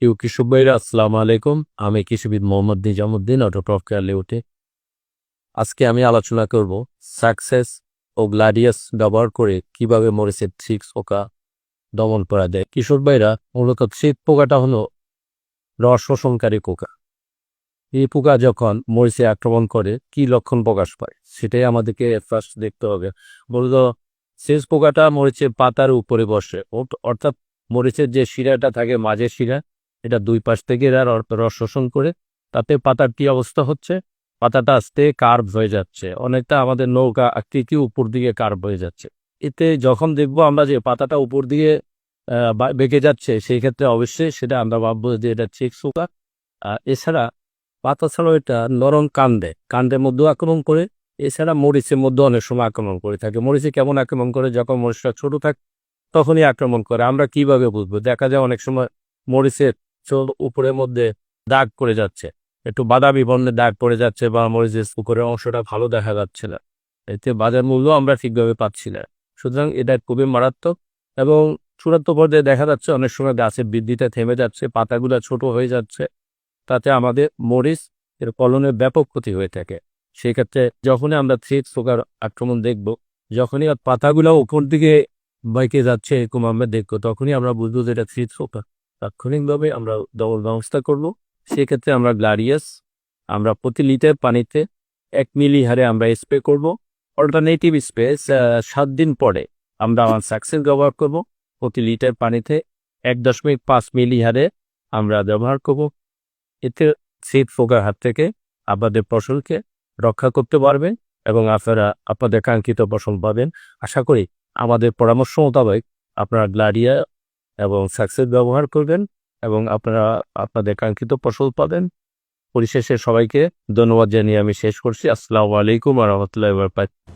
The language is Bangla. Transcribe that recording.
প্রিয় কৃষক ভাইরা আসসালামু আলাইকুম। আমি কৃষিবিদ Mohammad Nizamuddin Autocrop care limited. আজকে আমি আলোচনা করব সাকসেস ও গ্লাডিয়াস ব্যবহার করে কিভাবে মরিচের থ্রিপ্স পোকা দমন করা যায়। কৃষক ভাইরা, মূলত থ্রিপ্স পোকাটা হলো রস শোষণকারী পোকা। এই পোকা যখন মরিচে আক্রমণ করে কি লক্ষণ প্রকাশ পায় সেটাই আমাদেরকে ফার্স্ট দেখতে হবে। মূলত থ্রিপ্স পোকাটা মরিচের পাতার উপরে বসে, অর্থাৎ মরিচের যে শিরাটা থাকে, মাঝের শিরা, এটা দুই পাশ থেকে এরা রস শোষণ করে। তাতে পাতার কি অবস্থা হচ্ছে, পাতাটা আস্তে কার্ভ হয়ে যাচ্ছে, অনেকটা আমাদের নৌকা আকৃতি উপর দিকে কার্ভ হয়ে যাচ্ছে। এতে যখন দেখবো আমরা যে পাতাটা উপর দিকে বেঁকে যাচ্ছে, সেই ক্ষেত্রে অবশ্যই সেটা আমরা ভাববো যে এটা থ্রিপ্স পোকা। এছাড়া পাতা ছাড়াও এটা নরম কাণ্ডের মধ্যেও আক্রমণ করে। এছাড়া মরিচের মধ্যে অনেক সময় আক্রমণ করে থাকে। মরিচে কেমন আক্রমণ করে, যখন মরিচটা ছোট থাকে তখনই আক্রমণ করে। আমরা কিভাবে বুঝবো? দেখা যায় অনেক সময় মরিচের উপরের মধ্যে দাগ পড়ে যাচ্ছে, একটু বাদামি বর্ণের দাগ পড়ে যাচ্ছে, বা মরিচের উপরের অংশটা ভালো দেখা যাচ্ছে না, এতে বাজার মূল্য আমরা ঠিকভাবে পাচ্ছি না। সুতরাং এটা খুবই মারাত্মক। এবং চূড়ান্ত পর্যায়ে দেখা যাচ্ছে অনেক সময় গাছের বৃদ্ধিটা থেমে যাচ্ছে, পাতাগুলো ছোট হয়ে যাচ্ছে, তাতে আমাদের মরিচ এর ফলনের ব্যাপক ক্ষতি হয়ে থাকে। সেক্ষেত্রে যখনই আমরা থ্রিপ্স পোকার আক্রমণ দেখব, যখনই পাতাগুলো উপর দিকে বাইকে যাচ্ছে এরকম আমরা দেখবো, তখনই আমরা বুঝবো যে এটা থ্রিপ্স পোকা। তাৎক্ষণিকভাবে আমরা দমন ব্যবস্থা করবো। সেক্ষেত্রে আমরা গ্লাডিয়াস আমরা প্রতি লিটার পানিতে 1 মিলি হারে আমরা স্প্রে করব। অল্টারনেটিভ স্প্রে 7 দিন পরে আমরা সাকসেস ব্যবহার করব। প্রতি লিটার পানিতে 1.5 মিলি হারে আমরা ব্যবহার করব। এতে থ্রিপ্স পোকার হাত থেকে আপনাদের ফসলকে রক্ষা করতে পারবেন এবং আপনারা আপনাদের কাঙ্ক্ষিত ফসল পাবেন। আশা করি আমাদের পরামর্শ মোতাবেক আপনারা গ্লাডিয়া এবং সাকসেস ব্যবহার করবেন এবং আপনারা আপনাদের কাঙ্ক্ষিত ফসল পাবেন। পরিশেষে সবাইকে ধন্যবাদ জানিয়ে আমি শেষ করছি। আসসালামু আলাইকুম ওয়া রাহমাতুল্লাহি ওয়া বারাকাতুহু।